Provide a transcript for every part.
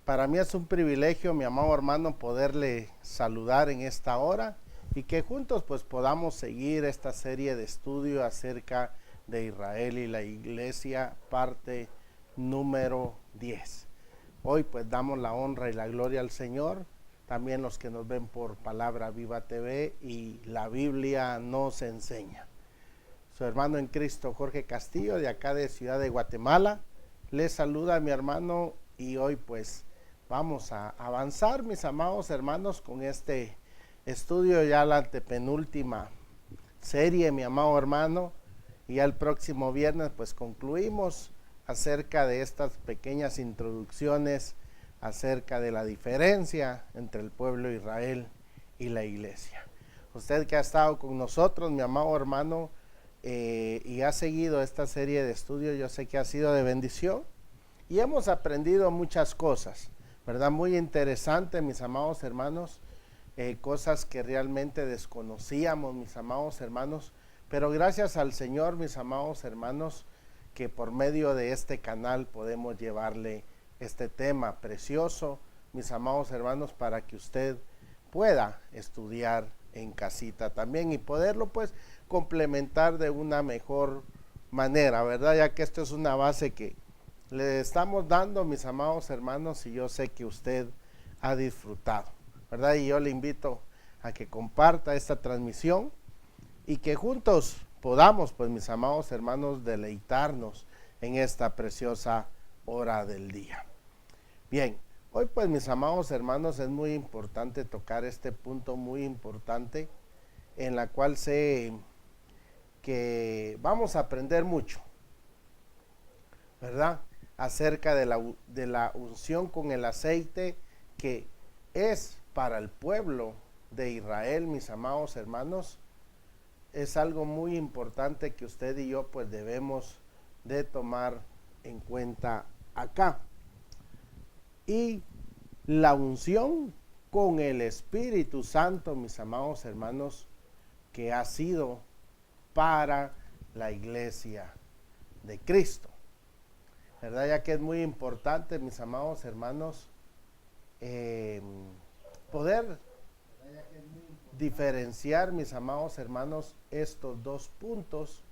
Para mí es un privilegio, mi amado hermano, poderle saludar en esta hora y que juntos pues podamos seguir esta serie de estudio acerca de Israel y la iglesia, parte número 10. Hoy pues damos la honra y la gloria al Señor, también los que nos ven por Palabra Viva TV y la Biblia nos enseña. Su hermano en Cristo, Jorge Castillo, de acá de Ciudad de Guatemala, les saluda a mi hermano y hoy pues vamos a avanzar, mis amados hermanos, con este estudio, ya la antepenúltima serie, mi amado hermano, y ya el próximo viernes pues concluimos acerca de estas pequeñas introducciones acerca de la diferencia entre el pueblo de Israel y la iglesia. Usted que ha estado con nosotros, mi amado hermano, y ha seguido esta serie de estudios, yo sé que ha sido de bendición y hemos aprendido muchas cosas, ¿verdad? Muy interesante, mis amados hermanos, cosas que realmente desconocíamos, mis amados hermanos, pero gracias al Señor, mis amados hermanos, que por medio de este canal podemos llevarle este tema precioso, mis amados hermanos, para que usted pueda estudiar en casita también y poderlo pues complementar de una mejor manera, ¿verdad? Ya que esto es una base que le estamos dando, mis amados hermanos, y yo sé que usted ha disfrutado, ¿verdad? Y yo le invito a que comparta esta transmisión y que juntos podamos, pues, mis amados hermanos, deleitarnos en esta preciosa hora del día. Bien, hoy pues, mis amados hermanos, es muy importante tocar este punto muy importante en la cual sé que vamos a aprender mucho, ¿verdad? Acerca de la unción con el aceite que es para el pueblo de Israel, mis amados hermanos. Es algo muy importante que usted y yo pues debemos de tomar en cuenta acá. Y la unción con el Espíritu Santo, mis amados hermanos, que ha sido para la iglesia de Cristo, ¿verdad? Ya que es muy importante, mis amados hermanos, poder diferenciar, mis amados hermanos, estos dos puntos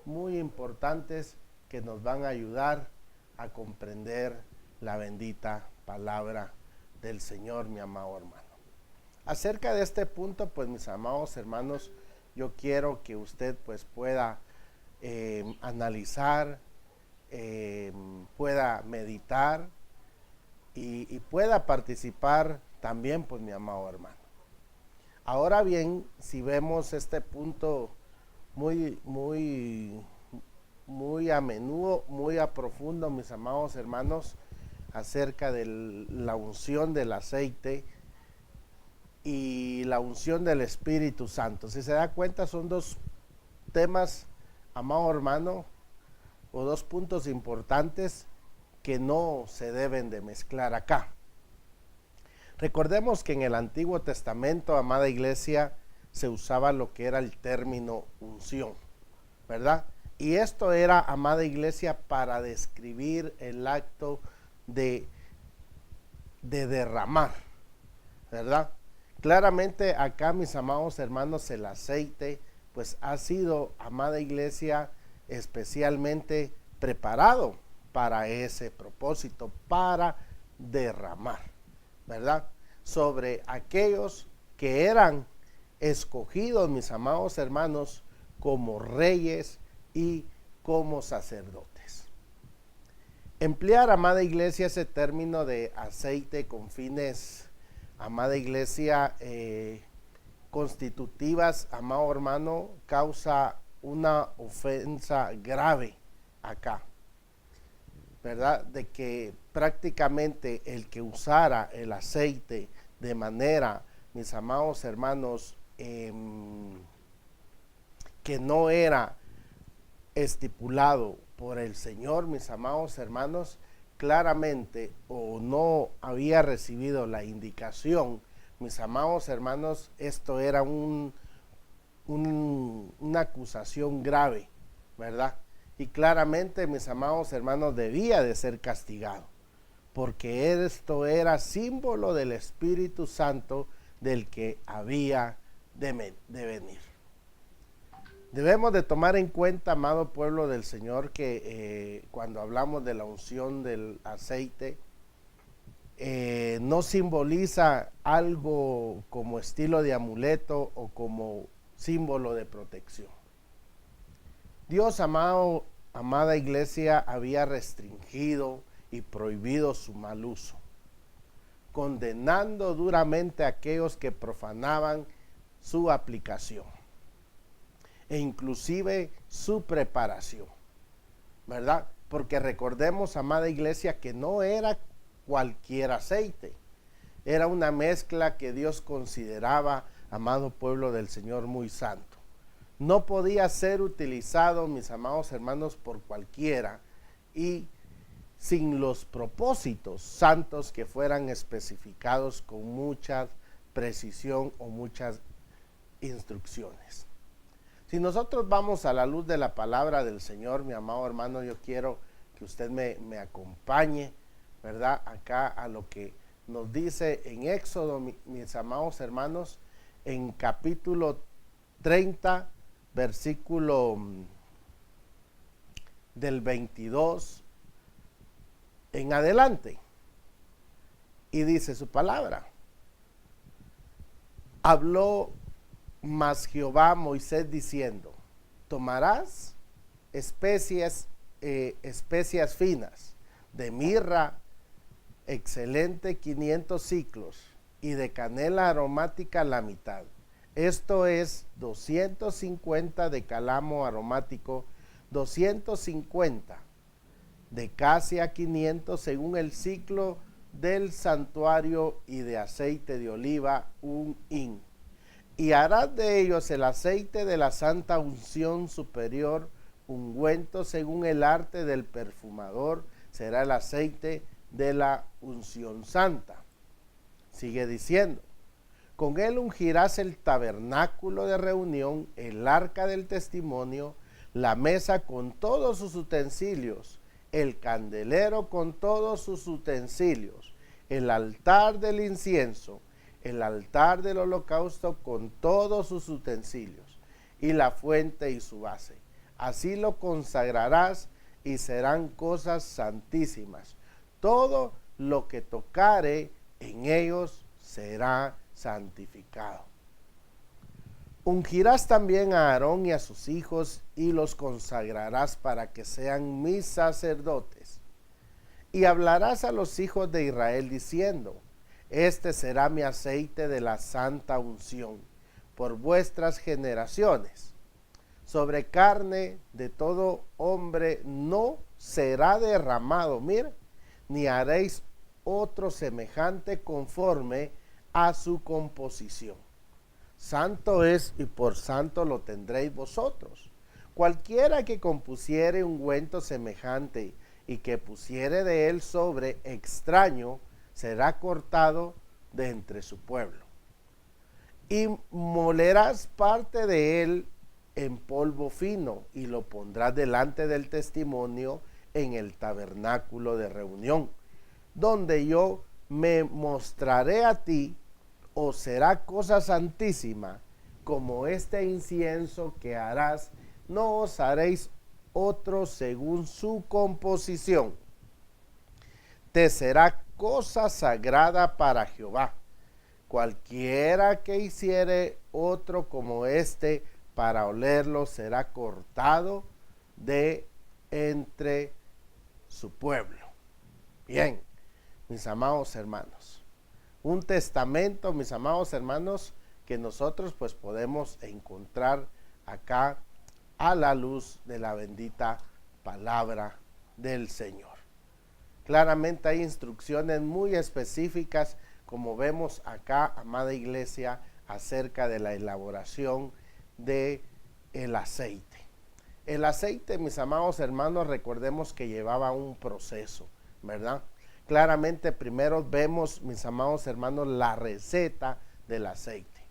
muy importantes que nos van a ayudar a comprender la bendita palabra del Señor, mi amado hermano. Acerca de este punto, pues, mis amados hermanos, yo quiero que usted pues pueda analizar, pueda meditar y pueda participar también, pues, mi amado hermano. Ahora bien, si vemos este punto muy a menudo, muy a profundo, mis amados hermanos, acerca de la unción del aceite y la unción del Espíritu Santo. Si se da cuenta, son dos temas, amado hermano, o dos puntos importantes que no se deben de mezclar acá. Recordemos que en el Antiguo Testamento, amada iglesia, se usaba lo que era el término unción, ¿verdad? Y esto era, amada iglesia, para describir el acto de derramar, ¿verdad? Claramente acá, mis amados hermanos, el aceite pues ha sido, amada iglesia, especialmente preparado para ese propósito, para derramar, ¿verdad? Sobre aquellos que eran escogidos, mis amados hermanos, como reyes y como sacerdotes. Emplear, amada iglesia, ese término de aceite con fines, amada iglesia, constitutivas, amado hermano, causa una ofensa grave acá, ¿verdad? De que prácticamente el que usara el aceite de manera, mis amados hermanos, que no era estipulado por el Señor, mis amados hermanos, claramente, o no había recibido la indicación, mis amados hermanos, esto era una acusación grave, ¿verdad? Y claramente, mis amados hermanos, debía de ser castigado, porque esto era símbolo del Espíritu Santo del que había de venir. Debemos de tomar en cuenta, amado pueblo del Señor, que cuando hablamos de la unción del aceite, no simboliza algo como estilo de amuleto o como símbolo de protección. Dios, amada iglesia, había restringido y prohibido su mal uso, condenando duramente a aquellos que profanaban su aplicación e inclusive su preparación, ¿verdad? Porque recordemos, amada iglesia, que no era cualquier aceite, era una mezcla que Dios consideraba, amado pueblo del Señor, muy santo. No podía ser utilizado, mis amados hermanos, por cualquiera y sin los propósitos santos que fueran especificados con mucha precisión o muchas instrucciones. Si nosotros vamos a la luz de la palabra del Señor, mi amado hermano, yo quiero que usted me acompañe, ¿verdad? Acá a lo que nos dice en Éxodo, mis amados hermanos, en capítulo 30, versículo del 22 en adelante. Y dice su palabra: habló mas Jehová a Moisés diciendo: tomarás especias finas, de mirra excelente 500 siclos, y de canela aromática la mitad. Esto es 250 de cálamo aromático, 250 de casia 500 según el ciclo del santuario, y de aceite de oliva 1 hin. Y harás de ellos el aceite de la santa unción superior, ungüento según el arte del perfumador, será el aceite de la unción santa. Sigue diciendo: con él ungirás el tabernáculo de reunión, el arca del testimonio, la mesa con todos sus utensilios, el candelero con todos sus utensilios, el altar del incienso, el altar del holocausto con todos sus utensilios, y la fuente y su base. Así lo consagrarás, y serán cosas santísimas. Todo lo que tocare en ellos será santificado. Ungirás también a Aarón y a sus hijos, y los consagrarás para que sean mis sacerdotes. Y hablarás a los hijos de Israel diciendo: este será mi aceite de la santa unción por vuestras generaciones. Sobre carne de todo hombre no será derramado, mira, ni haréis otro semejante conforme a su composición. Santo es, y por santo lo tendréis vosotros. Cualquiera que compusiere ungüento semejante y que pusiere de él sobre extraño, será cortado de entre su pueblo. Y molerás parte de él en polvo fino, y lo pondrás delante del testimonio en el tabernáculo de reunión, donde yo me mostraré a ti. Os será cosa santísima, como este incienso que harás, no os haréis otro según su composición. Te será cosa sagrada para Jehová. Cualquiera que hiciere otro como este para olerlo será cortado de entre su pueblo. Bien, mis amados hermanos, un testamento, mis amados hermanos, que nosotros pues podemos encontrar acá a la luz de la bendita palabra del Señor. Claramente hay instrucciones muy específicas, como vemos acá, amada iglesia, acerca de la elaboración de el aceite. El aceite, mis amados hermanos, recordemos que llevaba un proceso, ¿verdad? Claramente primero vemos, mis amados hermanos, la receta del aceite.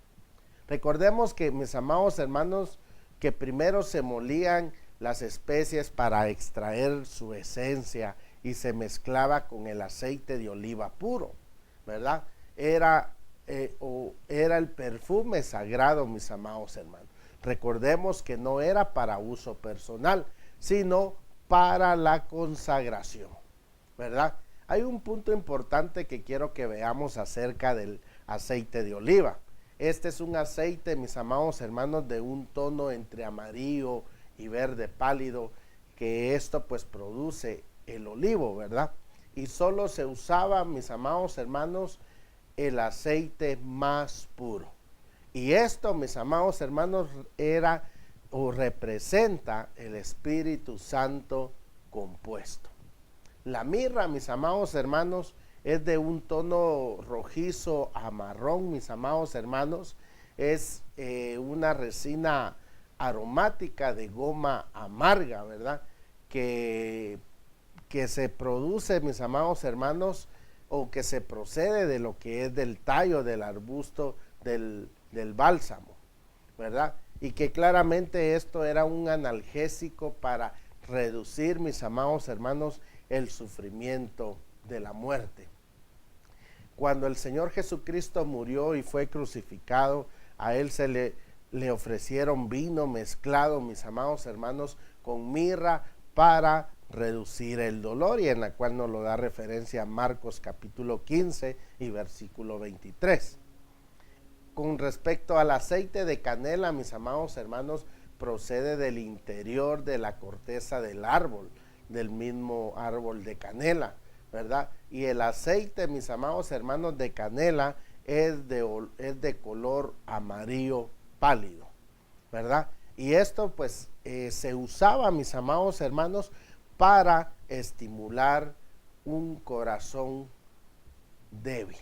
Recordemos que, mis amados hermanos, que primero se molían las especies para extraer su esencia y se mezclaba con el aceite de oliva puro, ¿verdad? Era el perfume sagrado, mis amados hermanos. Recordemos que no era para uso personal, sino para la consagración, ¿verdad? Hay un punto importante que quiero que veamos acerca del aceite de oliva. Este es un aceite, mis amados hermanos, de un tono entre amarillo y verde pálido, que esto pues produce el olivo, ¿verdad? Y solo se usaba, mis amados hermanos, el aceite más puro. Y esto, mis amados hermanos, era o representa el Espíritu Santo compuesto. La mirra, mis amados hermanos, es de un tono rojizo a marrón, mis amados hermanos. Es una resina aromática de goma amarga, ¿verdad? Que se produce, mis amados hermanos, o que se procede de lo que es del tallo del arbusto del bálsamo, ¿verdad? Y que claramente esto era un analgésico para reducir, mis amados hermanos, el sufrimiento de la muerte. Cuando el Señor Jesucristo murió y fue crucificado, a él se le ofrecieron vino mezclado, mis amados hermanos, con mirra para reducir el dolor, y en la cual nos lo da referencia Marcos capítulo 15 y versículo 23. Con respecto al aceite de canela, mis amados hermanos, procede del interior de la corteza del árbol, del mismo árbol de canela, ¿verdad? Y el aceite, mis amados hermanos, de canela es de color amarillo pálido, ¿verdad? Y esto pues se usaba, mis amados hermanos, para estimular un corazón débil.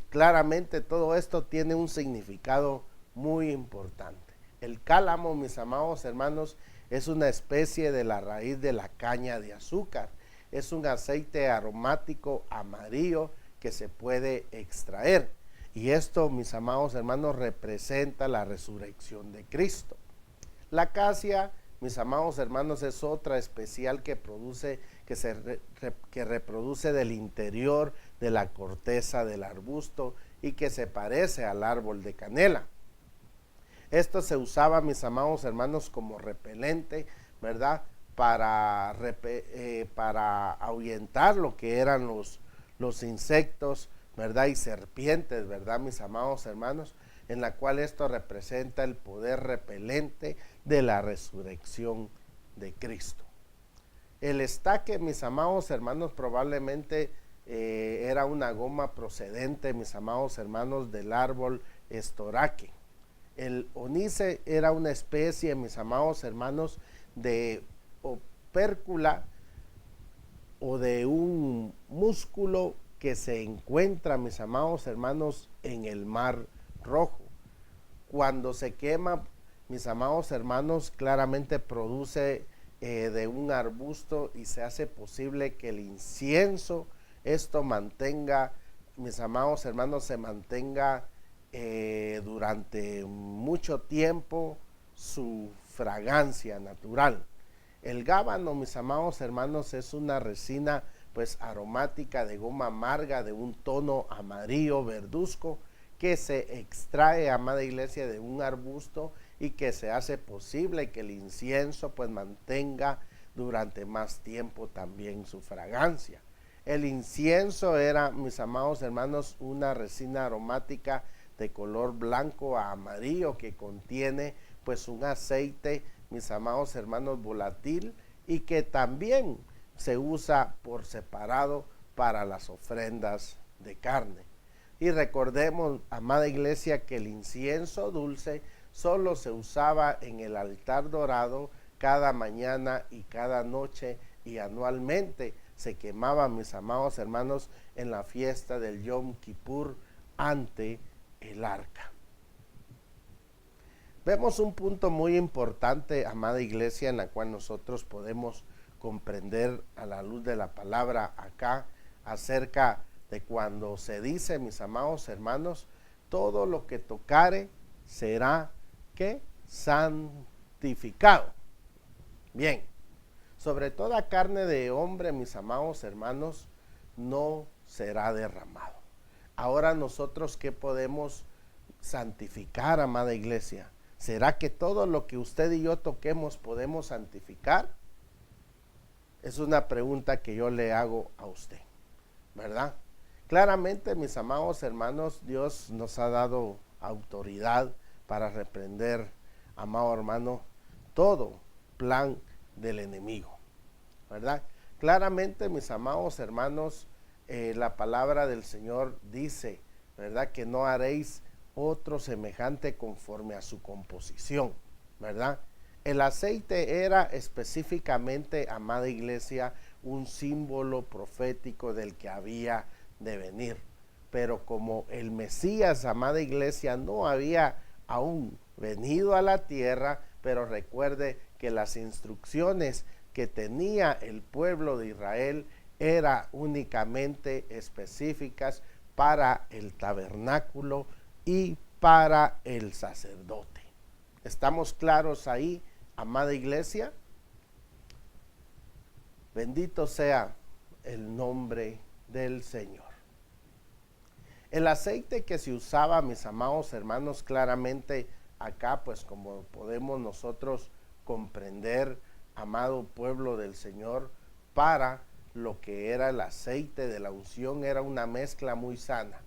Claramente todo esto tiene un significado muy importante. El cálamo, mis amados hermanos, es una especie de la raíz de la caña de azúcar. Es un aceite aromático amarillo que se puede extraer. Y esto, mis amados hermanos, representa la resurrección de Cristo. La acacia, mis amados hermanos, es otra especial que reproduce del interior de la corteza del arbusto y que se parece al árbol de canela. Esto se usaba, mis amados hermanos, como repelente, ¿verdad? Para ahuyentar lo que eran los insectos, ¿verdad? Y serpientes, ¿verdad, mis amados hermanos? En la cual esto representa el poder repelente de la resurrección de Cristo. El estaque, mis amados hermanos, probablemente era una goma procedente, mis amados hermanos, del árbol estoraque. El onice era una especie, mis amados hermanos, de opércula o de un músculo que se encuentra, mis amados hermanos, en el mar Rojo. Cuando se quema, mis amados hermanos, claramente produce de un arbusto y se hace posible que el incienso, esto mantenga, mis amados hermanos, se mantenga durante mucho tiempo su fragancia natural. El gábano, mis amados hermanos, es una resina pues aromática de goma amarga de un tono amarillo verduzco que se extrae, amada iglesia, de un arbusto y que se hace posible que el incienso pues mantenga durante más tiempo también su fragancia. El incienso era, mis amados hermanos, una resina aromática de color blanco a amarillo que contiene pues un aceite, mis amados hermanos, volátil y que también se usa por separado para las ofrendas de carne. Y recordemos, amada iglesia, que el incienso dulce solo se usaba en el altar dorado cada mañana y cada noche, y anualmente se quemaba, mis amados hermanos, en la fiesta del Yom Kippur ante el arca. Vemos un punto muy importante, amada iglesia, en la cual nosotros podemos comprender a la luz de la palabra acá acerca de cuando se dice, mis amados hermanos, todo lo que tocare será ¿qué? Santificado. Bien, sobre toda carne de hombre, mis amados hermanos, no será derramado. Ahora nosotros, ¿qué podemos santificar, amada iglesia? ¿Será que todo lo que usted y yo toquemos podemos santificar? Es una pregunta que yo le hago a usted, ¿verdad? Claramente, mis amados hermanos, Dios nos ha dado autoridad para reprender, amado hermano, todo plan del enemigo, ¿verdad? Claramente, mis amados hermanos, la palabra del Señor dice, ¿verdad?, que no haréis otro semejante conforme a su composición, ¿verdad? El aceite era específicamente, amada iglesia, un símbolo profético del que había de venir. Pero como el Mesías, amada iglesia, no había aún venido a la tierra, pero recuerde que las instrucciones que tenía el pueblo de Israel eran únicamente específicas para el tabernáculo y para el sacerdote. ¿Estamos claros ahí, amada iglesia? Bendito sea el nombre del Señor. El aceite que se usaba, mis amados hermanos, claramente acá, pues como podemos nosotros comprender, amado pueblo del Señor, para lo que era el aceite de la unción, era una mezcla muy sana.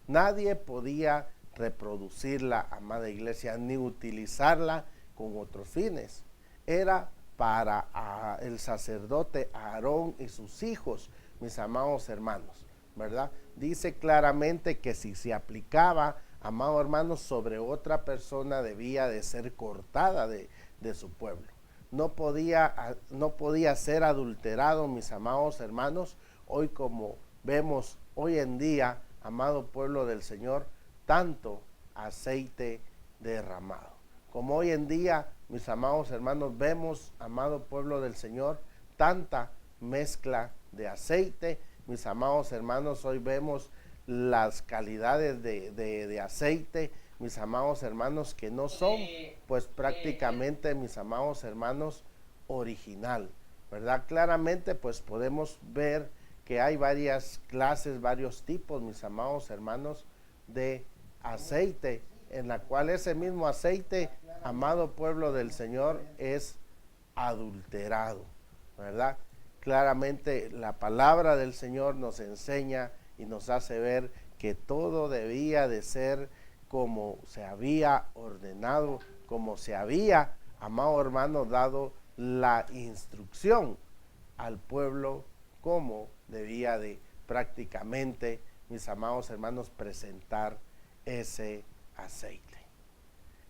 Nadie podía reproducirla, amada iglesia, ni utilizarla con otros fines. Era para el sacerdote Aarón y sus hijos, mis amados hermanos, ¿verdad? Dice claramente que si se aplicaba, amado hermano, sobre otra persona, debía de ser cortada de su pueblo. No podía ser adulterado, mis amados hermanos. Hoy, como vemos hoy en día, amado pueblo del Señor, tanto aceite derramado. Como hoy en día, mis amados hermanos, vemos, amado pueblo del Señor, tanta mezcla de aceite. Mis amados hermanos, hoy vemos las calidades de aceite, mis amados hermanos, que no son, pues prácticamente, mis amados hermanos, original, ¿verdad? Claramente, pues podemos ver que hay varias clases, varios tipos, mis amados hermanos, de aceite, en la cual ese mismo aceite, amado pueblo del Señor, es adulterado, ¿verdad? Claramente la palabra del Señor nos enseña y nos hace ver que todo debía de ser como se había ordenado, como se había, amado hermano, dado la instrucción al pueblo, cómo debía de prácticamente, mis amados hermanos, presentar ese aceite.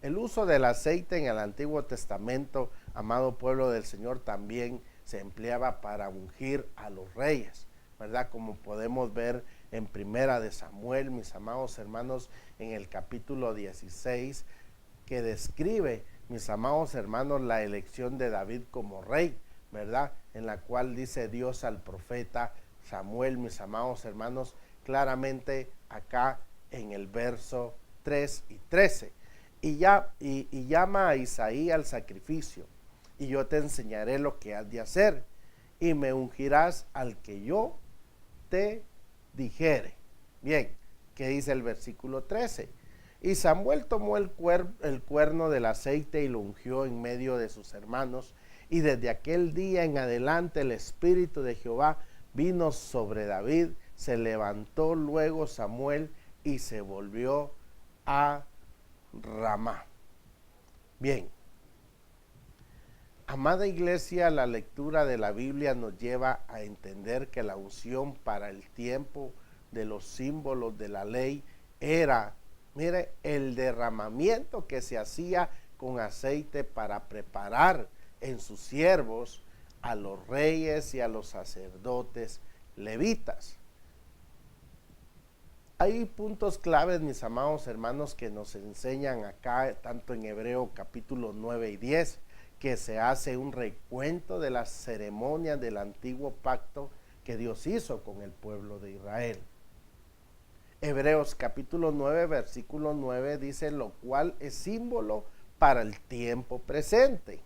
El uso del aceite en el Antiguo Testamento, amado pueblo del Señor, también se empleaba para ungir a los reyes, ¿verdad? Como podemos ver en Primera de Samuel, mis amados hermanos, en el capítulo 16, que describe, mis amados hermanos, la elección de David como rey, ¿verdad? En la cual dice Dios al profeta Samuel, mis amados hermanos, claramente acá en el verso 3 y 13. Y llama a Isaí al sacrificio, y yo te enseñaré lo que has de hacer, y me ungirás al que yo te dijere. Bien, ¿qué dice el versículo 13? Y Samuel tomó el cuerno del aceite y lo ungió en medio de sus hermanos, y desde aquel día en adelante el Espíritu de Jehová vino sobre David. Se levantó luego Samuel y se volvió a Ramá. Bien, amada iglesia, la lectura de la Biblia nos lleva a entender que la unción para el tiempo de los símbolos de la ley era, mire, el derramamiento que se hacía con aceite para preparar en sus siervos a los reyes y a los sacerdotes levitas. Hay puntos claves, mis amados hermanos, que nos enseñan acá, tanto en Hebreo capítulo 9 y 10, que se hace un recuento de las ceremonias del antiguo pacto que Dios hizo con el pueblo de Israel. Hebreos capítulo 9, versículo 9 dice, lo cual es símbolo para el tiempo presente.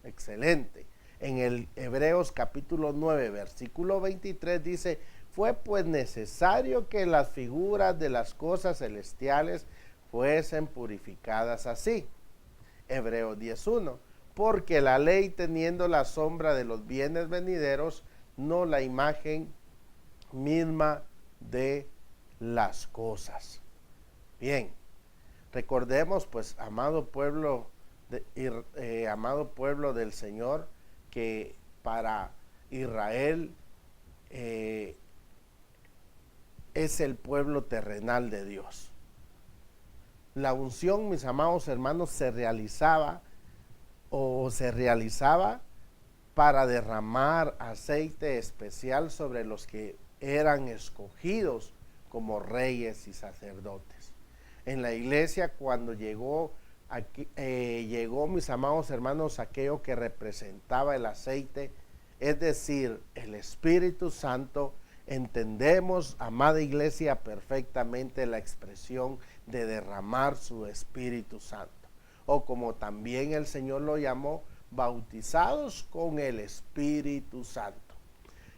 Excelente. En el Hebreos capítulo 9, versículo 23 dice, fue pues necesario que las figuras de las cosas celestiales fuesen purificadas así. Hebreos 10:1, porque la ley teniendo la sombra de los bienes venideros, no la imagen misma de las cosas. Bien, recordemos pues, amado pueblo del Señor, que para Israel es el pueblo terrenal de Dios. La unción, mis amados hermanos, se realizaba para derramar aceite especial sobre los que eran escogidos como reyes y sacerdotes. En la iglesia, cuando llegó mis amados hermanos, aquello que representaba el aceite, es decir, el Espíritu Santo, entendemos, amada iglesia, perfectamente la expresión de derramar su Espíritu Santo, o como también el Señor lo llamó, bautizados con el Espíritu Santo.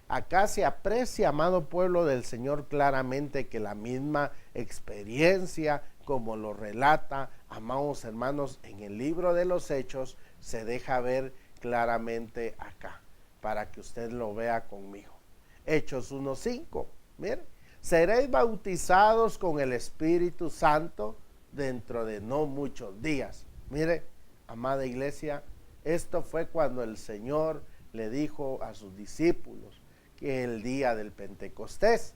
Acá se aprecia, amado pueblo del Señor, claramente que la misma experiencia, como lo relata, amados hermanos, en el libro de los Hechos, se deja ver claramente acá, para que usted lo vea conmigo. Hechos 1:5, miren, seréis bautizados con el Espíritu Santo dentro de no muchos días. Mire, amada iglesia, esto fue cuando el Señor le dijo a sus discípulos que el día del Pentecostés,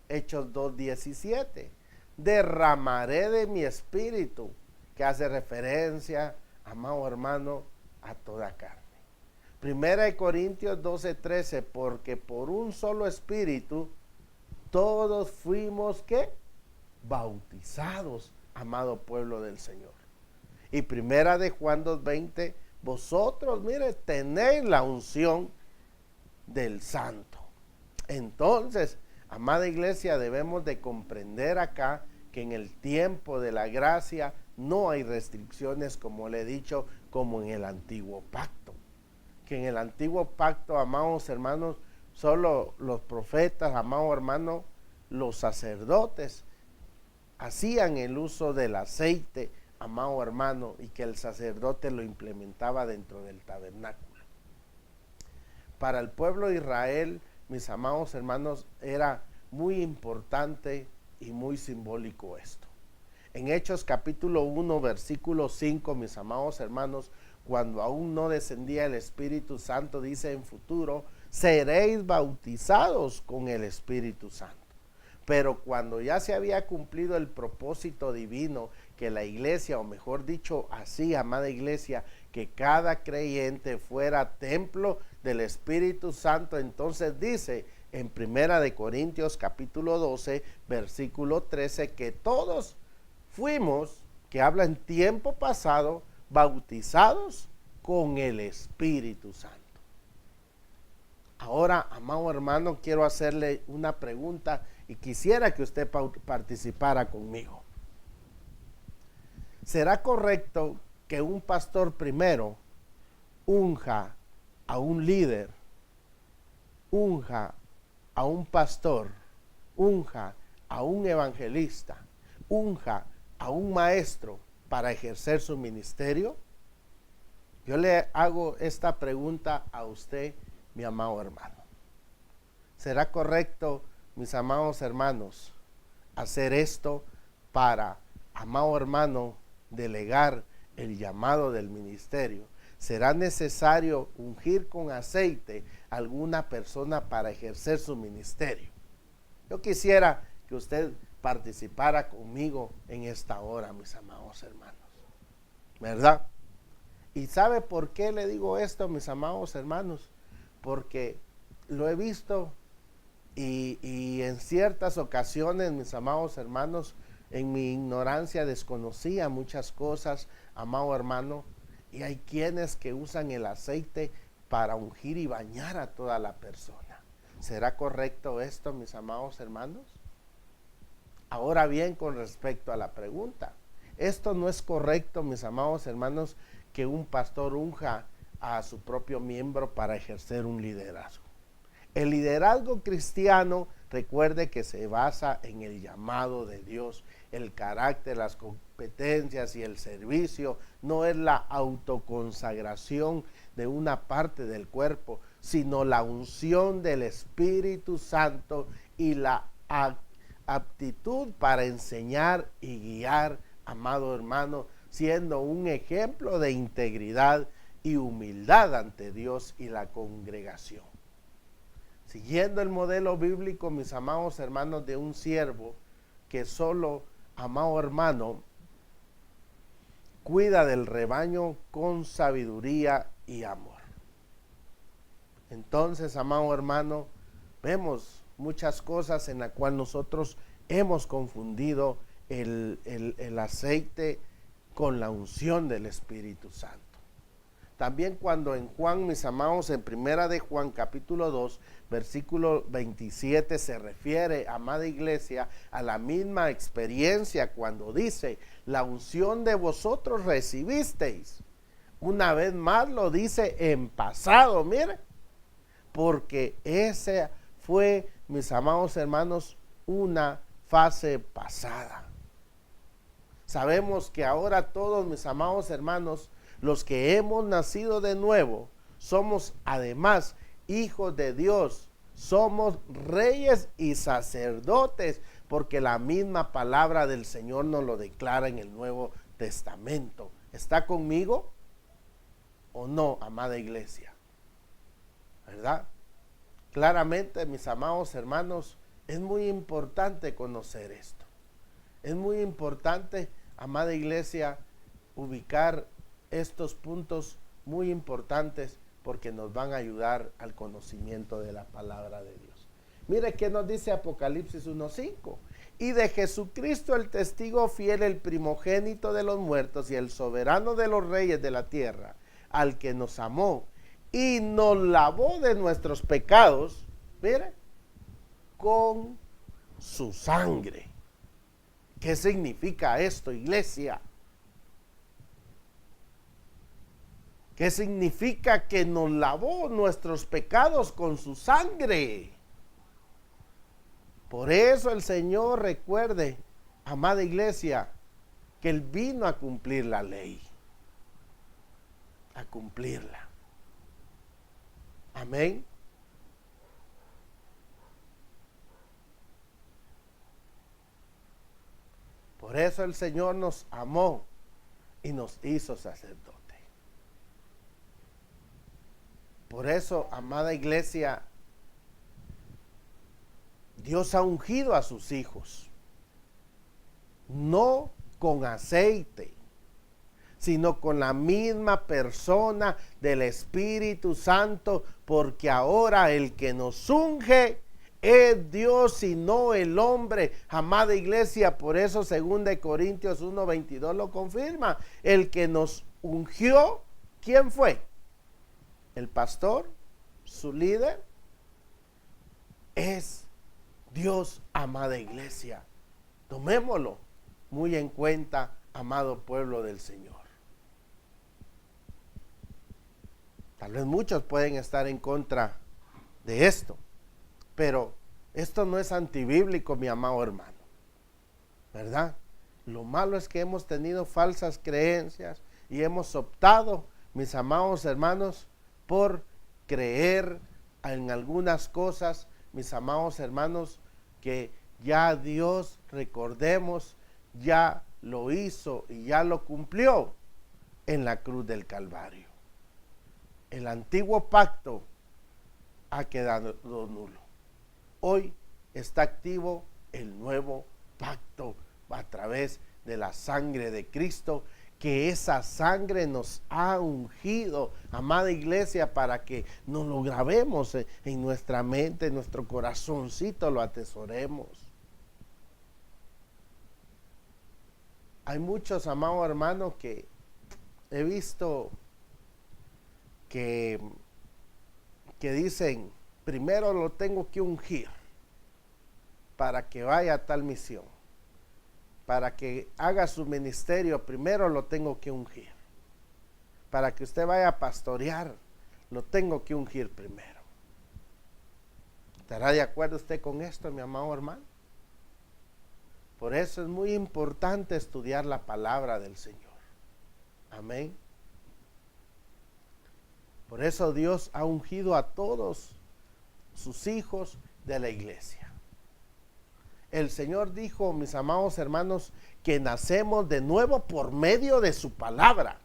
Hechos 2:17, derramaré de mi espíritu, que hace referencia, amado hermano, a toda carne. Primera de Corintios 12:13, porque por un solo espíritu todos fuimos, ¿qué? Bautizados, amado pueblo del Señor. Y primera de Juan 2:20, vosotros, mire, tenéis la unción del Santo. Entonces, amada iglesia, debemos de comprender acá que en el tiempo de la gracia no hay restricciones, como le he dicho, como en el antiguo pacto. Que en el antiguo pacto, amados hermanos, solo los profetas, amados hermanos, los sacerdotes hacían el uso del aceite, amado hermano, y que el sacerdote lo implementaba dentro del tabernáculo. Para el pueblo de Israel, mis amados hermanos, era muy importante y muy simbólico esto. En Hechos capítulo 1, versículo 5, mis amados hermanos, cuando aún no descendía el Espíritu Santo, dice en futuro, seréis bautizados con el Espíritu Santo. Pero cuando ya se había cumplido el propósito divino, que la iglesia, o mejor dicho así, amada iglesia, que cada creyente fuera templo del Espíritu Santo, entonces dice en Primera de Corintios capítulo 12, versículo 13, que todos fuimos, que habla en tiempo pasado, bautizados con el Espíritu Santo. Ahora, amado hermano, quiero hacerle una pregunta y quisiera que usted participara conmigo. ¿Será correcto que un pastor primero unja a un líder, unja a un pastor, unja a un evangelista, unja a un maestro para ejercer su ministerio? Yo le hago esta pregunta a usted, mi amado hermano. ¿Será correcto, mis amados hermanos, hacer esto para, amado hermano, delegar el llamado del ministerio? ¿Será necesario ungir con aceite a alguna persona para ejercer su ministerio? Yo quisiera que usted participara conmigo en esta hora, mis amados hermanos, ¿verdad? ¿Y sabe por qué le digo esto, mis amados hermanos? Porque lo he visto y en ciertas ocasiones, mis amados hermanos, en mi ignorancia desconocía muchas cosas, amado hermano, y hay quienes que usan el aceite para ungir y bañar a toda la persona. ¿Será correcto esto, mis amados hermanos? Ahora bien, con respecto a la pregunta, esto no es correcto, mis amados hermanos, que un pastor unja a su propio miembro para ejercer un liderazgo. El liderazgo cristiano, recuerde que se basa en el llamado de Dios, el carácter, las competencias y el servicio. No es la autoconsagración de una parte del cuerpo, sino la unción del Espíritu Santo y la aptitud para enseñar y guiar, amado hermano, siendo un ejemplo de integridad y humildad ante Dios y la congregación. Siguiendo el modelo bíblico, mis amados hermanos, de un siervo que solo, amado hermano, cuida del rebaño con sabiduría y amor. Entonces, amado hermano, vemos muchas cosas en las cuales nosotros hemos confundido el aceite con la unción del Espíritu Santo. También cuando en Juan, mis amados, en primera de Juan capítulo 2, versículo 27, se refiere, amada iglesia, a la misma experiencia cuando dice, la unción de vosotros recibisteis. Una vez más lo dice en pasado, mire, porque esa fue, mis amados hermanos, una fase pasada. Sabemos que ahora todos, mis amados hermanos, los que hemos nacido de nuevo, somos además hijos de Dios, somos reyes y sacerdotes, porque la misma palabra del Señor nos lo declara en el Nuevo Testamento. ¿Está conmigo o no, amada iglesia? ¿Verdad? Claramente, mis amados hermanos, es muy importante conocer esto. Es muy importante, amada iglesia, ubicar estos puntos muy importantes porque nos van a ayudar al conocimiento de la palabra de Dios. Mire qué nos dice Apocalipsis 1:5. Y de Jesucristo el testigo fiel, el primogénito de los muertos y el soberano de los reyes de la tierra, al que nos amó y nos lavó de nuestros pecados, mire, con su sangre. ¿Qué significa esto, iglesia? ¿Qué significa que nos lavó nuestros pecados con su sangre? Por eso el Señor, recuerde, amada iglesia, que Él vino a cumplir la ley, a cumplirla. Amén. Por eso el Señor nos amó y nos hizo sacerdote. Por eso, amada iglesia, Dios ha ungido a sus hijos, no con aceite, sino con la misma persona del Espíritu Santo, porque ahora el que nos unge es Dios y no el hombre, amada iglesia. Por eso 2 Corintios 1:22 lo confirma. El que nos ungió, ¿quién fue? El pastor, su líder, es Dios, amada iglesia. Tomémoslo muy en cuenta, amado pueblo del Señor. Tal vez muchos pueden estar en contra de esto, pero esto no es antibíblico, mi amado hermano, ¿verdad? Lo malo es que hemos tenido falsas creencias y hemos optado, mis amados hermanos, por creer en algunas cosas, mis amados hermanos, que ya Dios, recordemos, ya lo hizo y ya lo cumplió en la cruz del Calvario. El antiguo pacto ha quedado nulo. Hoy está activo el nuevo pacto a través de la sangre de Cristo, que esa sangre nos ha ungido, amada iglesia, para que nos lo grabemos en nuestra mente, en nuestro corazoncito, lo atesoremos. Hay muchos, amados hermanos, que he visto que dicen, primero lo tengo que ungir para que vaya a tal misión. Para que haga su ministerio, primero lo tengo que ungir. para que usted vaya a pastorear, lo tengo que ungir primero. ¿Estará de acuerdo usted con esto, mi amado hermano? Por eso es muy importante estudiar la palabra del Señor. Amén. Por eso Dios ha ungido a todos sus hijos de la iglesia. El Señor dijo, mis amados hermanos, que nacemos de nuevo por medio de su palabra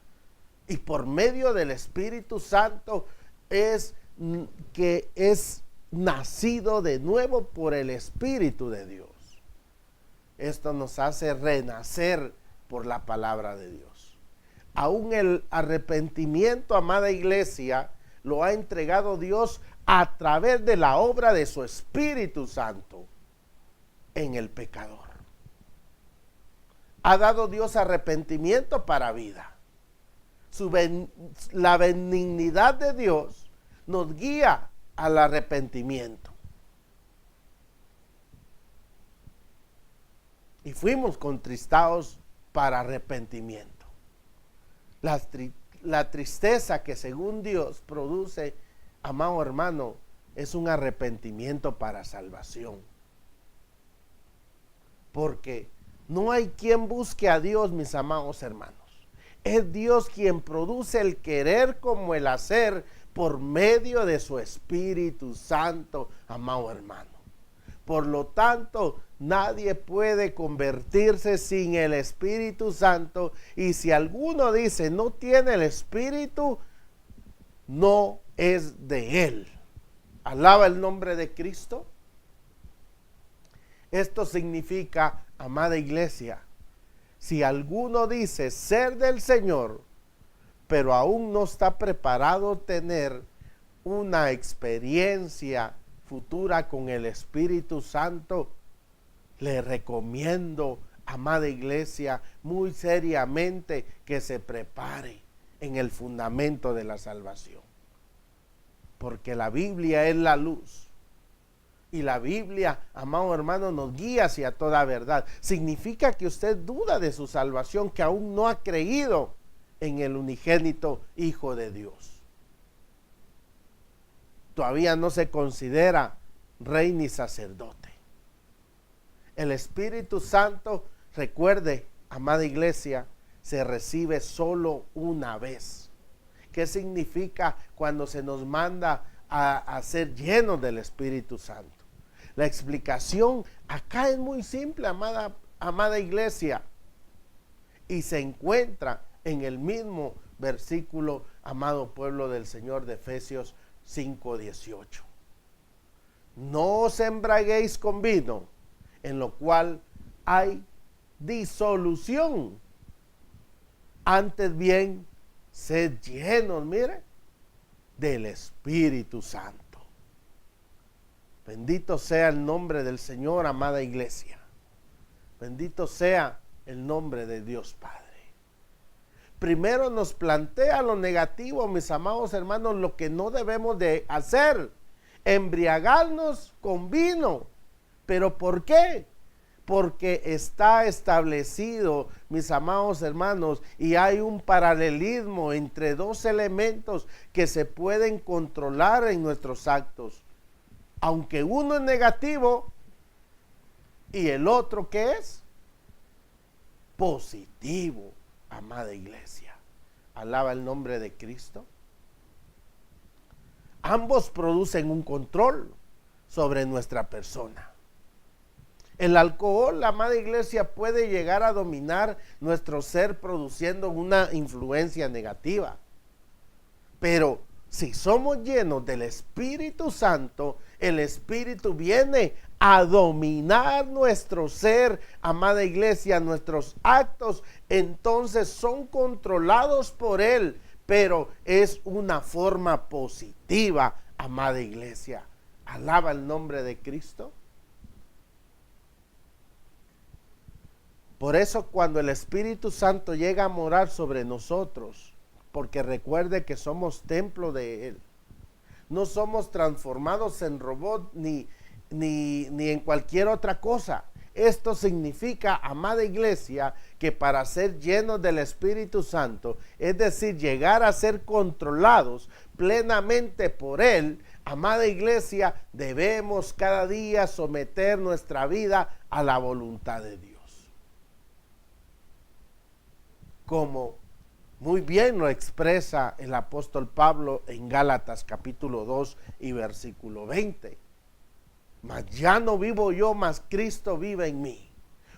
y por medio del Espíritu Santo, es que es nacido de nuevo por el Espíritu de Dios. Esto nos hace renacer por la palabra de Dios. Aún el arrepentimiento, amada iglesia, lo ha entregado Dios a través de la obra de su Espíritu Santo en el pecador. Ha dado Dios arrepentimiento para vida. La benignidad de Dios nos guía al arrepentimiento. Y fuimos contristados para arrepentimiento. La tristeza que según Dios produce, amado hermano, es un arrepentimiento para salvación. Porque no hay quien busque a Dios, mis amados hermanos. Es Dios quien produce el querer como el hacer por medio de su Espíritu Santo, amado hermano. Por lo tanto, nadie puede convertirse sin el Espíritu Santo. Y si alguno dice no tiene el Espíritu, no es de él. Alaba el nombre de Cristo. Esto significa, amada iglesia, si alguno dice ser del Señor, pero aún no está preparado tener una experiencia futura con el Espíritu Santo, le recomiendo, amada iglesia, muy seriamente que se prepare en el fundamento de la salvación. Porque la Biblia es la luz. Y la Biblia, amado hermano, nos guía hacia toda verdad. Significa que usted duda de su salvación, que aún no ha creído en el unigénito Hijo de Dios. Todavía no se considera rey ni sacerdote. El Espíritu Santo, recuerde, amada iglesia, se recibe solo una vez. ¿Qué significa cuando se nos manda a ser llenos del Espíritu Santo? La explicación acá es muy simple, amada iglesia, y se encuentra en el mismo versículo, amado pueblo del Señor, de Efesios 5:18. No os embriaguéis con vino, en lo cual hay disolución. Antes bien, sed llenos, mire, del Espíritu Santo. Bendito sea el nombre del Señor, amada iglesia. Bendito sea el nombre de Dios Padre. Primero nos plantea lo negativo, mis amados hermanos, lo que no debemos de hacer: embriagarnos con vino. ¿Pero por qué? Porque está establecido, mis amados hermanos, y hay un paralelismo entre dos elementos que se pueden controlar en nuestros actos. Aunque uno es negativo y el otro, ¿qué es? Positivo, amada iglesia. Alaba el nombre de Cristo. Ambos producen un control sobre nuestra persona. El alcohol, la amada iglesia, puede llegar a dominar nuestro ser produciendo una influencia negativa. Pero si somos llenos del Espíritu Santo, el Espíritu viene a dominar nuestro ser, amada iglesia, nuestros actos, entonces son controlados por Él, pero es una forma positiva, amada iglesia. Alaba el nombre de Cristo. Por eso cuando el Espíritu Santo llega a morar sobre nosotros, porque recuerde que somos templo de Él, no somos transformados en robot ni en cualquier otra cosa. Esto significa, amada iglesia, que para ser llenos del Espíritu Santo, es decir, llegar a ser controlados plenamente por Él, amada iglesia, debemos cada día someter nuestra vida a la voluntad de Dios. Como muy bien lo expresa el apóstol Pablo en Gálatas capítulo 2 y versículo 20. Mas ya no vivo yo, mas Cristo vive en mí.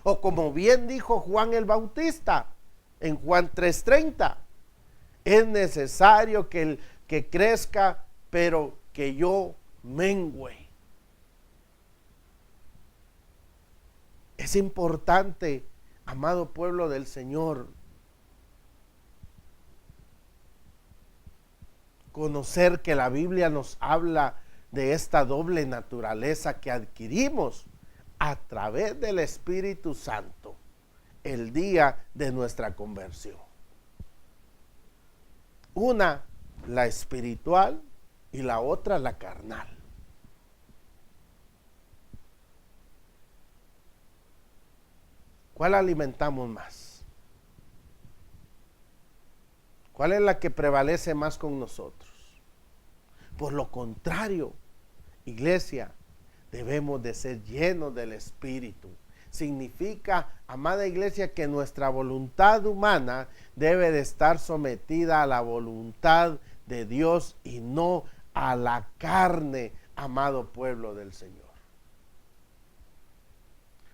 O como bien dijo Juan el Bautista en Juan 3:30, es necesario que crezca, pero que yo mengüe. Es importante, amado pueblo del Señor, conocer que la Biblia nos habla de esta doble naturaleza que adquirimos a través del Espíritu Santo el día de nuestra conversión. Una, la espiritual, y la otra, la carnal. ¿Cuál alimentamos más? ¿Cuál es la que prevalece más con nosotros? Por lo contrario, iglesia, debemos de ser llenos del Espíritu. Significa, amada iglesia, que nuestra voluntad humana debe de estar sometida a la voluntad de Dios y no a la carne, amado pueblo del Señor.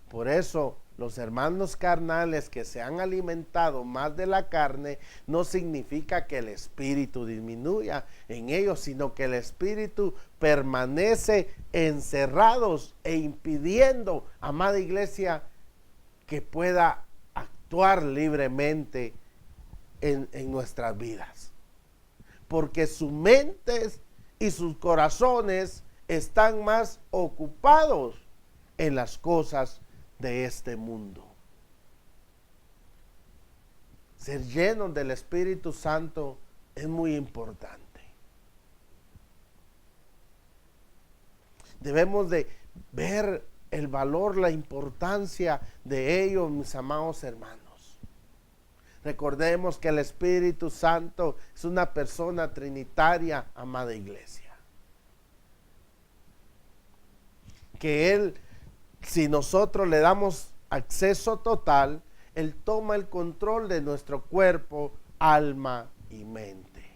Por eso, los hermanos carnales que se han alimentado más de la carne, no significa que el espíritu disminuya en ellos, sino que el espíritu permanece encerrados e impidiendo, amada iglesia, que pueda actuar libremente en nuestras vidas. Porque sus mentes y sus corazones están más ocupados en las cosas de este mundo. Ser llenos del Espíritu Santo es muy importante. Debemos de ver el valor, la importancia de ello, mis amados hermanos. Recordemos que el Espíritu Santo es una persona trinitaria, amada iglesia. Que Él, si nosotros le damos acceso total, Él toma el control de nuestro cuerpo, alma y mente.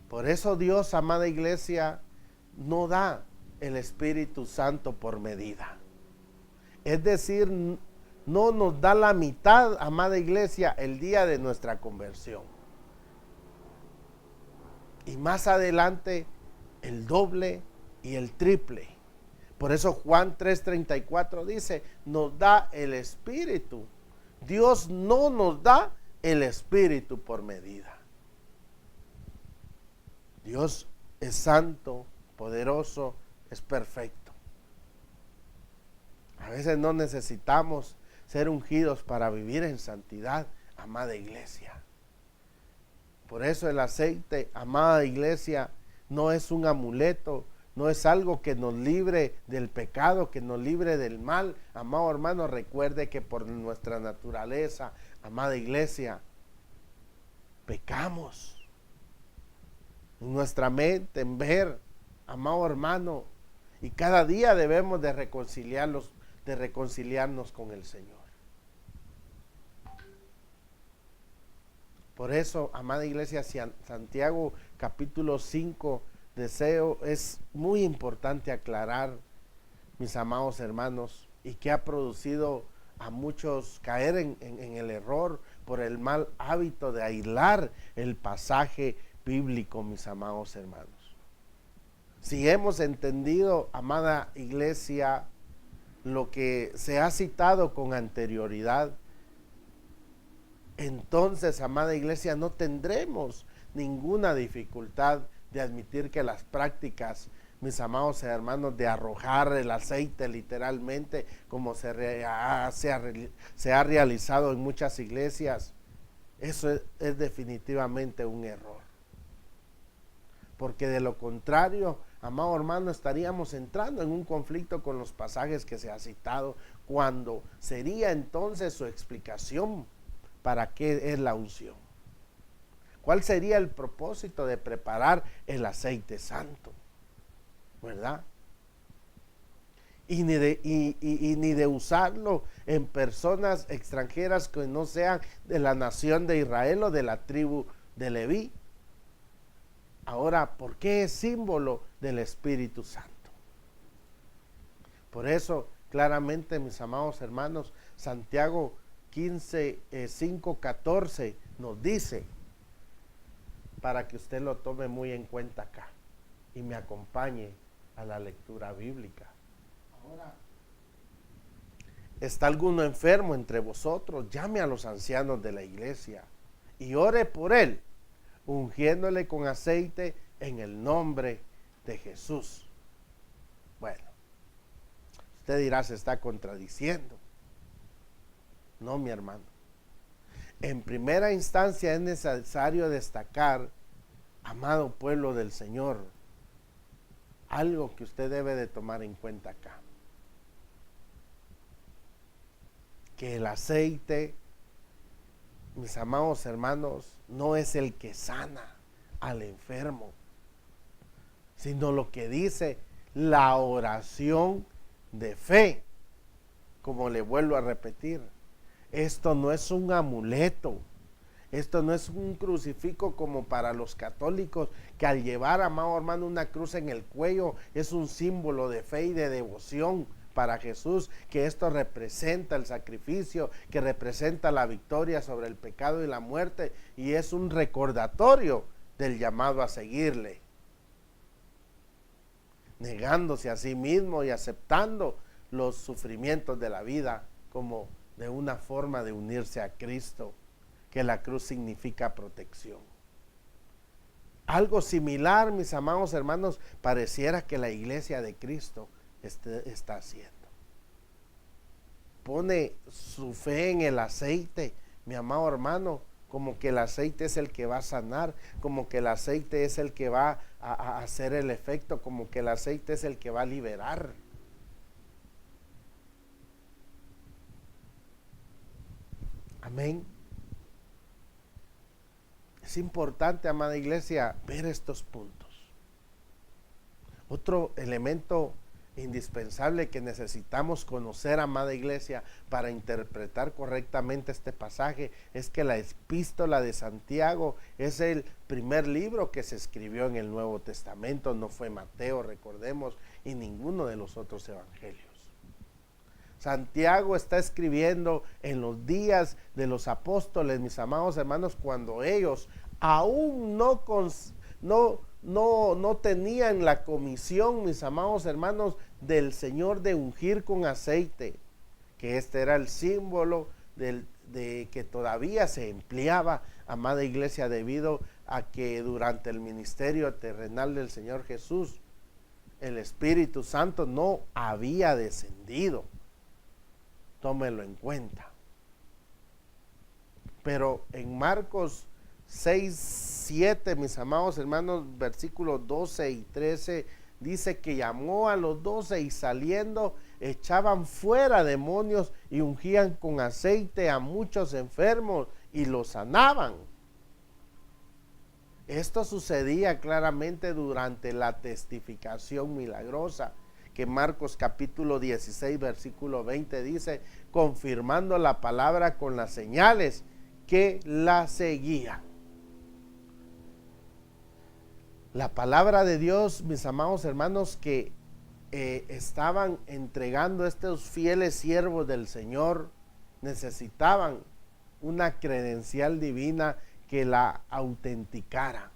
Por eso Dios, amada iglesia, no da el Espíritu Santo por medida. Es decir, no nos da la mitad, amada iglesia, el día de nuestra conversión. Y más adelante, el doble y el triple. Por eso Juan 3:34 dice, nos da el Espíritu. Dios no nos da el Espíritu por medida. Dios es santo, poderoso, es perfecto. A veces no necesitamos ser ungidos para vivir en santidad, amada iglesia. Por eso el aceite, amada iglesia, no es un amuleto, no es algo que nos libre del pecado, que nos libre del mal. Amado hermano, recuerde que por nuestra naturaleza, amada iglesia, pecamos. En nuestra mente, en ver, amado hermano, y cada día debemos de reconciliarnos con el Señor. Por eso, amada iglesia, Santiago capítulo 5, deseo, es muy importante aclarar, mis amados hermanos, y que ha producido a muchos caer en el error por el mal hábito de aislar el pasaje bíblico, mis amados hermanos. Si hemos entendido, amada iglesia, lo que se ha citado con anterioridad, entonces, amada iglesia, no tendremos ninguna dificultad de admitir que las prácticas, mis amados hermanos, de arrojar el aceite literalmente, como se ha realizado en muchas iglesias, eso es definitivamente un error. porque de lo contrario, amado hermano, estaríamos entrando en un conflicto con los pasajes que se ha citado, cuando sería entonces su explicación para qué es la unción. ¿Cuál sería el propósito de preparar el aceite santo? ¿Verdad? Y ni de usarlo en personas extranjeras que no sean de la nación de Israel o de la tribu de Leví. Ahora, ¿por qué es símbolo del Espíritu Santo? Por eso, claramente, mis amados hermanos, Santiago 15, 5, 14 nos dice, para que usted lo tome muy en cuenta acá y me acompañe a la lectura bíblica. Ahora, ¿está alguno enfermo entre vosotros? Llame a los ancianos de la iglesia y ore por él, ungiéndole con aceite en el nombre de Jesús. Bueno, usted dirá, se está contradiciendo. No, mi hermano. En primera instancia es necesario destacar, amado pueblo del Señor, algo que usted debe de tomar en cuenta acá. Que el aceite, mis amados hermanos, no es el que sana al enfermo, sino lo que dice la oración de fe. Como le vuelvo a repetir, esto no es un amuleto, esto no es un crucifijo como para los católicos, que al llevar, amado hermano, una cruz en el cuello es un símbolo de fe y de devoción para Jesús, que esto representa el sacrificio, que representa la victoria sobre el pecado y la muerte, y es un recordatorio del llamado a seguirle, negándose a sí mismo y aceptando los sufrimientos de la vida como de una forma de unirse a Cristo, que la cruz significa protección. Algo similar, mis amados hermanos, pareciera que la iglesia de Cristo está haciendo. Pone su fe en el aceite, mi amado hermano, como que el aceite es el que va a sanar, como que el aceite es el que va a hacer el efecto, como que el aceite es el que va a liberar. Amén. Es importante, amada iglesia, ver estos puntos. Otro elemento indispensable que necesitamos conocer, amada iglesia, para interpretar correctamente este pasaje, es que la epístola de Santiago es el primer libro que se escribió en el Nuevo Testamento. No fue Mateo, recordemos, y ninguno de los otros evangelios. Santiago está escribiendo en los días de los apóstoles, mis amados hermanos, cuando ellos aún no tenían la comisión, mis amados hermanos, del Señor de ungir con aceite, que este era el símbolo de que todavía se empleaba, amada iglesia, debido a que durante el ministerio terrenal del Señor Jesús, el Espíritu Santo no había descendido. Tómelo en cuenta. Pero en Marcos 6, 7, mis amados hermanos, versículos 12 y 13, dice que llamó a los 12 y saliendo echaban fuera demonios y ungían con aceite a muchos enfermos y los sanaban. Esto sucedía claramente durante la testificación milagrosa, que Marcos capítulo 16 versículo 20 dice, confirmando la palabra con las señales que la seguían. La palabra de Dios, mis amados hermanos, que estaban entregando estos fieles siervos del Señor, necesitaban una credencial divina que la autenticara.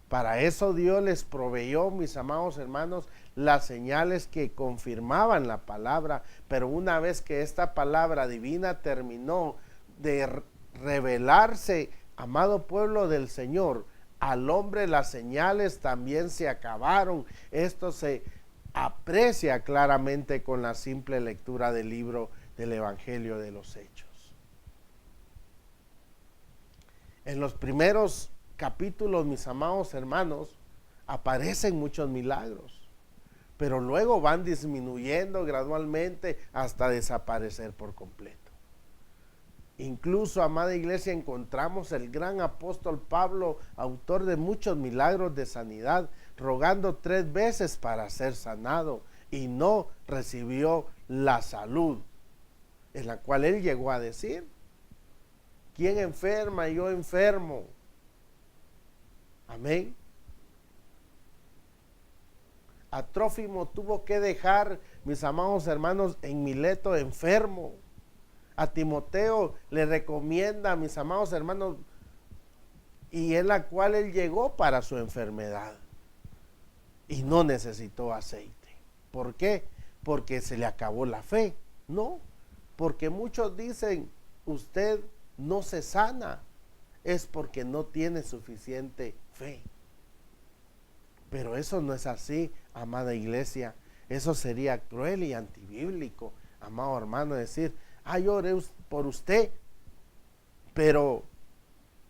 Para eso Dios les proveyó, mis amados hermanos, las señales que confirmaban la palabra, pero una vez que esta palabra divina terminó de revelarse, amado pueblo del Señor, al hombre las señales también se acabaron. Esto se aprecia claramente con la simple lectura del libro del Evangelio de los Hechos. En los primeros capítulos, mis amados hermanos, aparecen muchos milagros, pero luego van disminuyendo gradualmente hasta desaparecer por completo. Incluso, amada iglesia, encontramos el gran apóstol Pablo, autor de muchos milagros de sanidad, rogando 3 veces para ser sanado y no recibió la salud, en la cual él llegó a decir: ¿quién enferma? Yo enfermo. Amén. A Trófimo tuvo que dejar, mis amados hermanos, en Mileto enfermo. A Timoteo le recomienda, mis amados hermanos, y en la cual él llegó para su enfermedad y no necesitó aceite. ¿Por qué? Porque se le acabó la fe. No, porque muchos dicen: usted no se sana, es porque no tiene suficiente fe. Pero eso no es así, amada iglesia. Eso sería cruel y antibíblico, amado hermano, decir: yo oré por usted, pero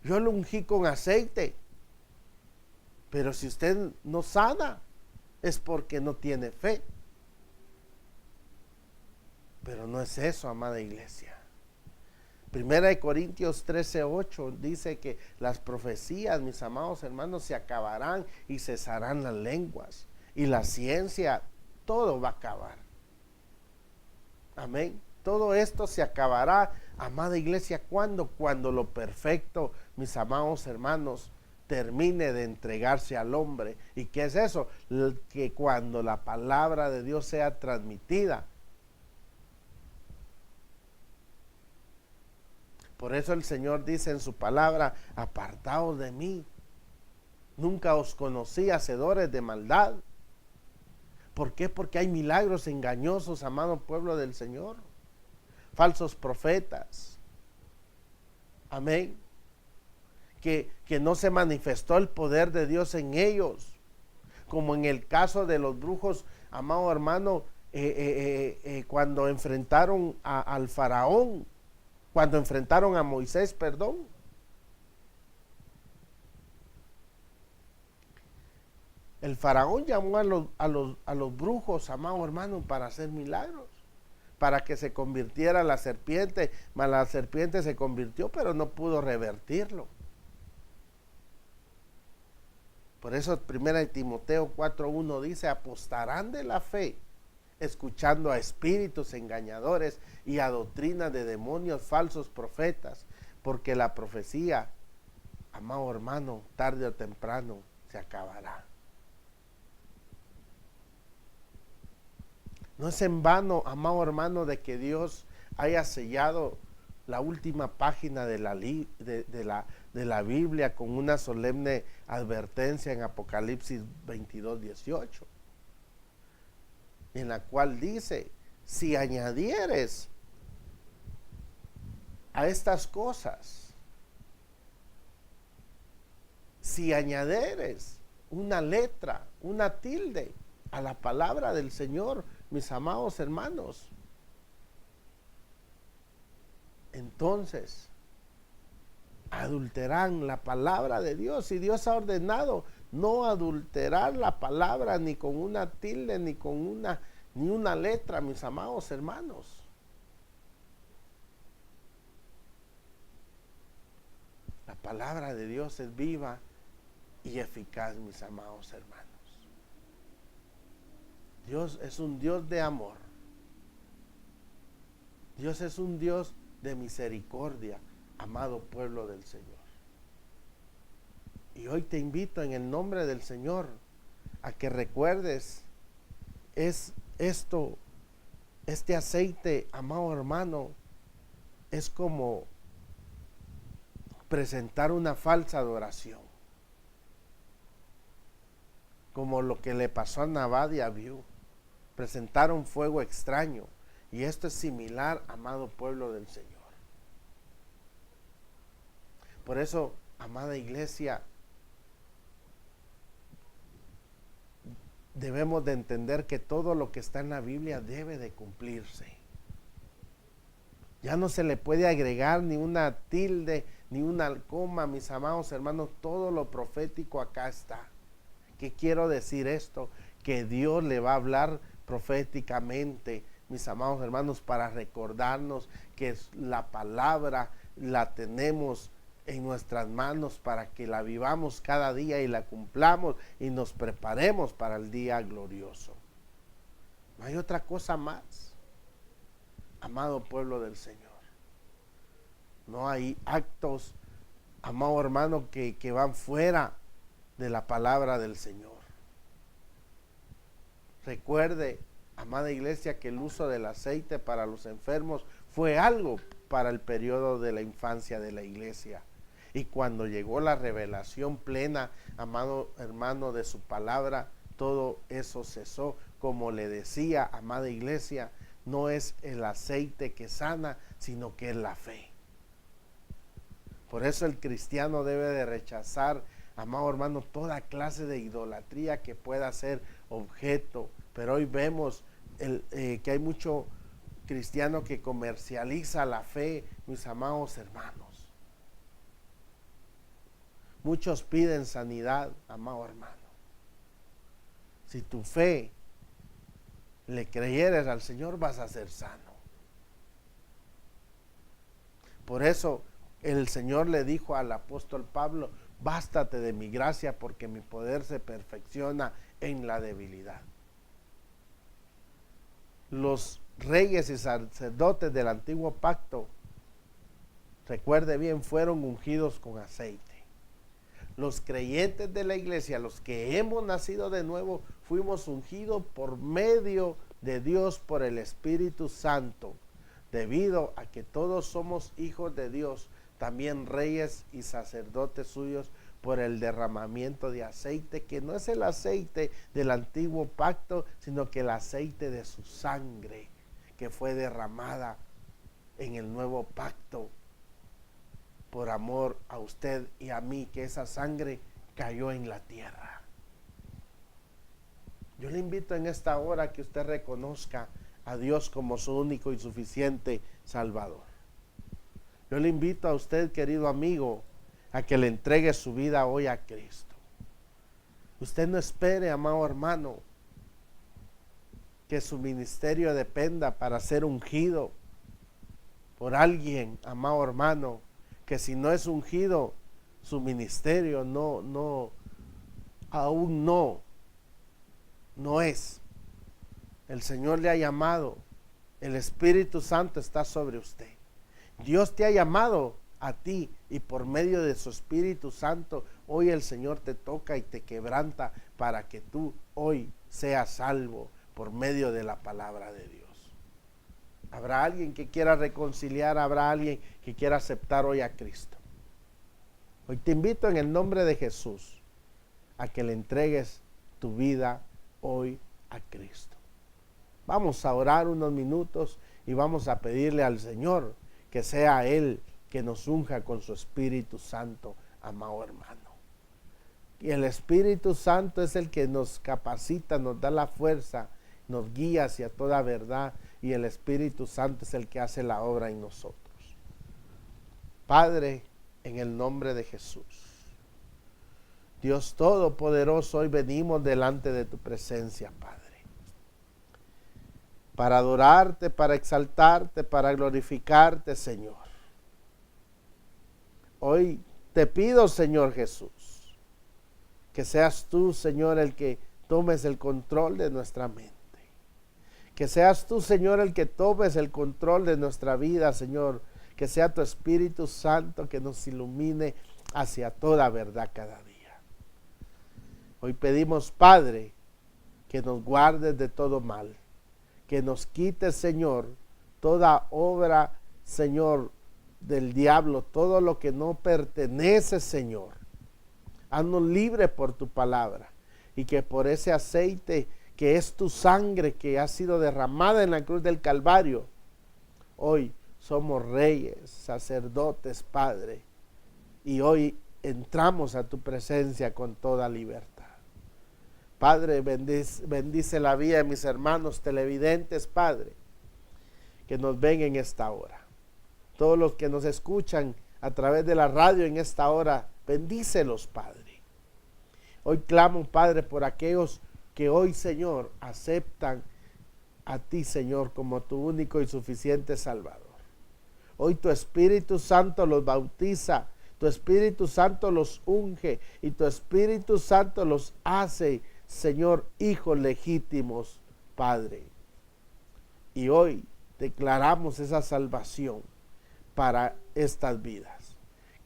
yo lo ungí con aceite. Pero si usted no sana, es porque no tiene fe. Pero no es eso, amada iglesia. Primera de Corintios 13:8 dice que las profecías, mis amados hermanos, se acabarán y cesarán las lenguas. Y la ciencia, todo va a acabar. Amén. Todo esto se acabará, amada iglesia, ¿cuándo? Cuando lo perfecto, mis amados hermanos, termine de entregarse al hombre. ¿Y qué es eso? Que cuando la palabra de Dios sea transmitida. Por eso el Señor dice en su palabra: apartaos de mí, nunca os conocí, hacedores de maldad. ¿Por qué? Porque hay milagros engañosos, amado pueblo del Señor. Falsos profetas. Amén. Que no se manifestó el poder de Dios en ellos. Como en el caso de los brujos, amado hermano, cuando enfrentaron al faraón. Cuando enfrentaron a Moisés, perdón. El faraón llamó a los brujos, amado hermano, para hacer milagros, para que se convirtiera la serpiente. Mas la serpiente se convirtió, pero no pudo revertirlo. Por eso 1 Timoteo 4:1 dice: apostarán de la fe, escuchando a espíritus engañadores y a doctrinas de demonios falsos profetas, porque la profecía, amado hermano, tarde o temprano se acabará. No es en vano, amado hermano, de que Dios haya sellado la última página de la Biblia con una solemne advertencia en Apocalipsis 22:18, en la cual dice: si añadieres a estas cosas, si añadieres una letra, una tilde a la palabra del Señor, mis amados hermanos, entonces adulteran la palabra de Dios. Y Dios ha ordenado no adulterar la palabra ni con una tilde ni una letra, mis amados hermanos. La palabra de Dios es viva y eficaz, mis amados hermanos. Dios es un Dios de amor. Dios es un Dios de misericordia, amado pueblo del Señor. Y hoy te invito en el nombre del Señor a que recuerdes este aceite, amado hermano, es como presentar una falsa adoración, como lo que le pasó a Nabal y a Abiú. Presentaron fuego extraño, y esto es similar, amado pueblo del Señor. Por eso, amada iglesia, debemos de entender que todo lo que está en la Biblia debe de cumplirse. Ya no se le puede agregar ni una tilde, ni una coma, mis amados hermanos. Todo lo profético acá está. ¿Qué quiero decir esto? Que Dios le va a hablar proféticamente, mis amados hermanos, para recordarnos que la palabra la tenemos en nuestras manos para que la vivamos cada día y la cumplamos y nos preparemos para el día glorioso. No hay otra cosa más, amado pueblo del Señor. No hay actos, amado hermano, que van fuera de la palabra del Señor. Recuerde, amada iglesia, que el uso del aceite para los enfermos fue algo para el periodo de la infancia de la iglesia. Y cuando llegó la revelación plena, amado hermano, de su palabra, todo eso cesó. Como le decía, amada iglesia, no es el aceite que sana, sino que es la fe. Por eso el cristiano debe de rechazar, amado hermano, toda clase de idolatría que pueda ser objeto. Pero hoy vemos que hay mucho cristiano que comercializa la fe, mis amados hermanos. Muchos piden sanidad, amado hermano. Si tu fe le creyeres al Señor, vas a ser sano. Por eso el Señor le dijo al apóstol Pablo: bástate de mi gracia, porque mi poder se perfecciona en la debilidad. Los reyes y sacerdotes del antiguo pacto, recuerde bien, fueron ungidos con aceite. Los creyentes de la iglesia, los que hemos nacido de nuevo, fuimos ungidos por medio de Dios, por el Espíritu Santo. Debido a que todos somos hijos de Dios, también reyes y sacerdotes suyos, por el derramamiento de aceite, que no es el aceite del antiguo pacto, sino que el aceite de su sangre, que fue derramada en el nuevo pacto, por amor a usted y a mí, que esa sangre cayó en la tierra. Yo le invito en esta hora a que usted reconozca a Dios como su único y suficiente Salvador. Yo le invito a usted, querido amigo, a que le entregue su vida hoy a Cristo. Usted no espere, amado hermano, que su ministerio dependa para ser ungido por alguien, amado hermano, que si no es ungido, su ministerio aún no es. El Señor le ha llamado, el Espíritu Santo está sobre usted. Dios te ha llamado a ti, y por medio de su Espíritu Santo, hoy el Señor te toca y te quebranta para que tú hoy seas salvo por medio de la palabra de Dios. Habrá alguien que quiera reconciliar, habrá alguien que quiera aceptar hoy a Cristo. Hoy te invito en el nombre de Jesús a que le entregues tu vida hoy a Cristo. Vamos a orar unos minutos y vamos a pedirle al Señor que sea Él que nos unja con su Espíritu Santo, amado hermano. Y el Espíritu Santo es el que nos capacita, nos da la fuerza, nos guía hacia toda verdad, y el Espíritu Santo es el que hace la obra en nosotros. Padre, en el nombre de Jesús, Dios Todopoderoso, hoy venimos delante de tu presencia, Padre, para adorarte, para exaltarte, para glorificarte, Señor. Hoy te pido, Señor Jesús, que seas tú, Señor, el que tomes el control de nuestra mente. Que seas tú, Señor, el que tomes el control de nuestra vida, Señor. Que sea tu Espíritu Santo que nos ilumine hacia toda verdad cada día. Hoy pedimos, Padre, que nos guardes de todo mal. Que nos quites, Señor, toda obra, Señor, del diablo, todo lo que no pertenece, Señor. Haznos libre por tu palabra, y que por ese aceite que es tu sangre que ha sido derramada en la cruz del Calvario, hoy somos reyes, sacerdotes, Padre, y hoy entramos a tu presencia con toda libertad. Padre, bendice la vida de mis hermanos televidentes, Padre, que nos ven en esta hora. Todos los que nos escuchan a través de la radio en esta hora, bendícelos, Padre. Hoy clamo, Padre, por aquellos que hoy, Señor, aceptan a ti, Señor, como tu único y suficiente Salvador. Hoy tu Espíritu Santo los bautiza, tu Espíritu Santo los unge y tu Espíritu Santo los hace, Señor, hijos legítimos, Padre. Y hoy declaramos esa salvación para estas vidas.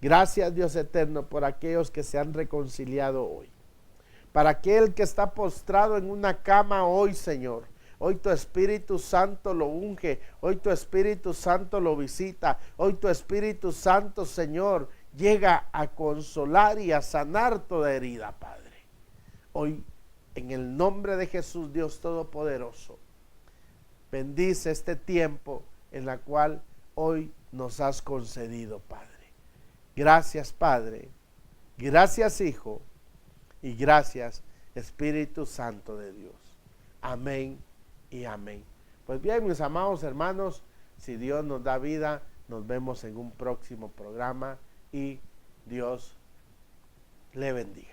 Gracias, Dios eterno, por aquellos que se han reconciliado hoy. Para aquel que está postrado en una cama hoy, Señor, hoy tu Espíritu Santo lo unge, hoy tu Espíritu Santo lo visita, hoy tu Espíritu Santo, Señor, llega a consolar y a sanar toda herida, Padre. Hoy, en el nombre de Jesús, Dios Todopoderoso, bendice este tiempo en la cual hoy nos has concedido, Padre. Gracias, Padre. Gracias, Hijo. Y gracias, Espíritu Santo de Dios. Amén y amén. Pues bien, mis amados hermanos, si Dios nos da vida, nos vemos en un próximo programa y Dios le bendiga.